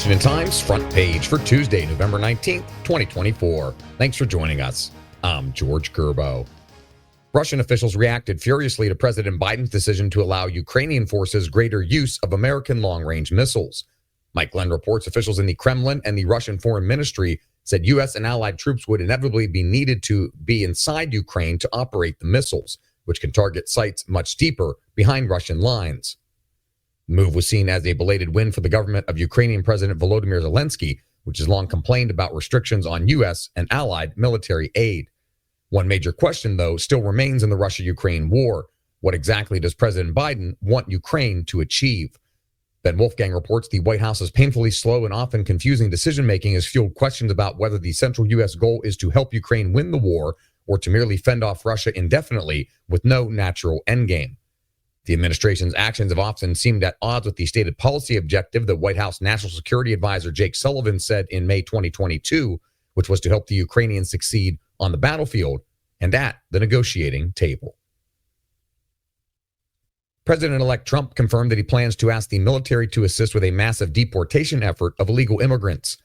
Washington Times front page for Tuesday, November 19th, 2024. Thanks for joining us. I'm George Gerbo. Russian officials reacted furiously to President Biden's decision to allow Ukrainian forces greater use of American long-range missiles. Mike Glenn reports officials in the Kremlin and the Russian Foreign Ministry said U.S. and allied troops would inevitably be needed to be inside Ukraine to operate the missiles, which can target sites much deeper behind Russian lines. The move was seen as a belated win for the government of Ukrainian President Volodymyr Zelensky, which has long complained about restrictions on U.S. and allied military aid. One major question, though, still remains in the Russia-Ukraine war. What exactly does President Biden want Ukraine to achieve? Ben Wolfgang reports the White House's painfully slow and often confusing decision-making has fueled questions about whether the central U.S. goal is to help Ukraine win the war or to merely fend off Russia indefinitely with no natural endgame. The administration's actions have often seemed at odds with the stated policy objective that White House National Security Advisor Jake Sullivan said in May 2022, which was to help the Ukrainians succeed on the battlefield and at the negotiating table. President-elect Trump confirmed that he plans to ask the military to assist with a massive deportation effort of illegal immigrants.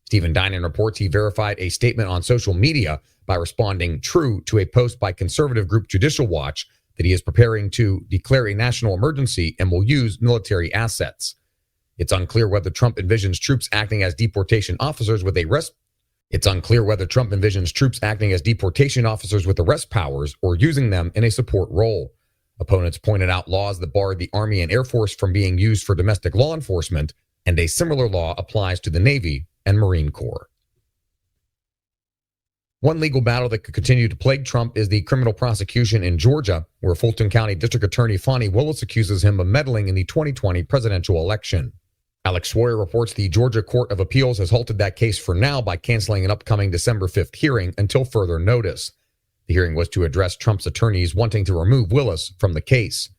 Stephen Dinan reports he verified a statement on social media by responding true to a post by conservative group Judicial Watch that he is preparing to declare a national emergency and will use military assets. It's unclear whether Trump envisions troops acting as deportation officers with arrest powers or using them in a support role. Opponents pointed out laws that barred the Army and Air Force from being used for domestic law enforcement, and a similar law applies to the Navy and Marine Corps. One legal battle that could continue to plague Trump is the criminal prosecution in Georgia, where Fulton County District Attorney Fani Willis accuses him of meddling in the 2020 presidential election. Alex Swoyer reports the Georgia Court of Appeals has halted that case for now by canceling an upcoming December 5th hearing until further notice. The hearing was to address Trump's attorneys wanting to remove Willis from the case.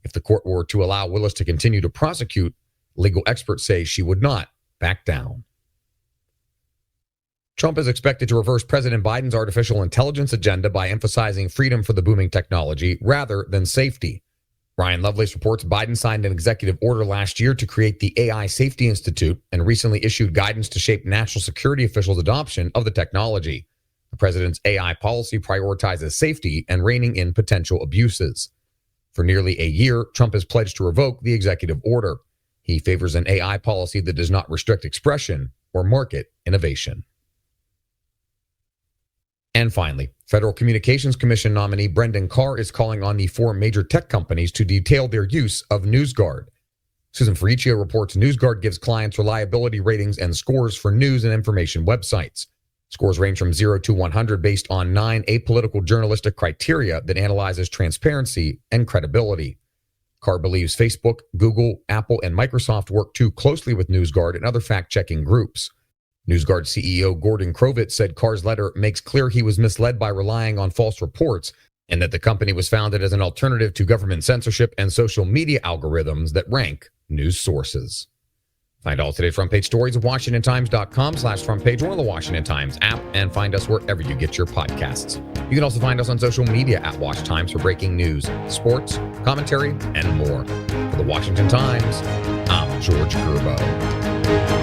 If the court were to allow Willis to continue to prosecute, legal experts say she would not back down. Trump is expected to reverse President Biden's artificial intelligence agenda by emphasizing freedom for the booming technology rather than safety. Ryan Lovelace reports Biden signed an executive order last year to create the AI Safety Institute and recently issued guidance to shape national security officials' adoption of the technology. The president's AI policy prioritizes safety and reining in potential abuses. For nearly a year, Trump has pledged to revoke the executive order. He favors an AI policy that does not restrict expression or market innovation. And finally, Federal Communications Commission nominee Brendan Carr is calling on the four major tech companies to detail their use of NewsGuard. Susan Ferricchio reports NewsGuard gives clients reliability ratings and scores for news and information websites. Scores range from 0 to 100 based on 9 apolitical journalistic criteria that analyzes transparency and credibility. Carr believes Facebook, Google, Apple, and Microsoft work too closely with NewsGuard and other fact-checking groups. NewsGuard CEO Gordon Krovitz said Carr's letter makes clear he was misled by relying on false reports and that the company was founded as an alternative to government censorship and social media algorithms that rank news sources. Find all today's front page stories at WashingtonTimes.com/front page or on the Washington Times app, and find us wherever you get your podcasts. You can also find us on social media at Wash Times for breaking news, sports, commentary, and more. For the Washington Times, I'm George Gerbo.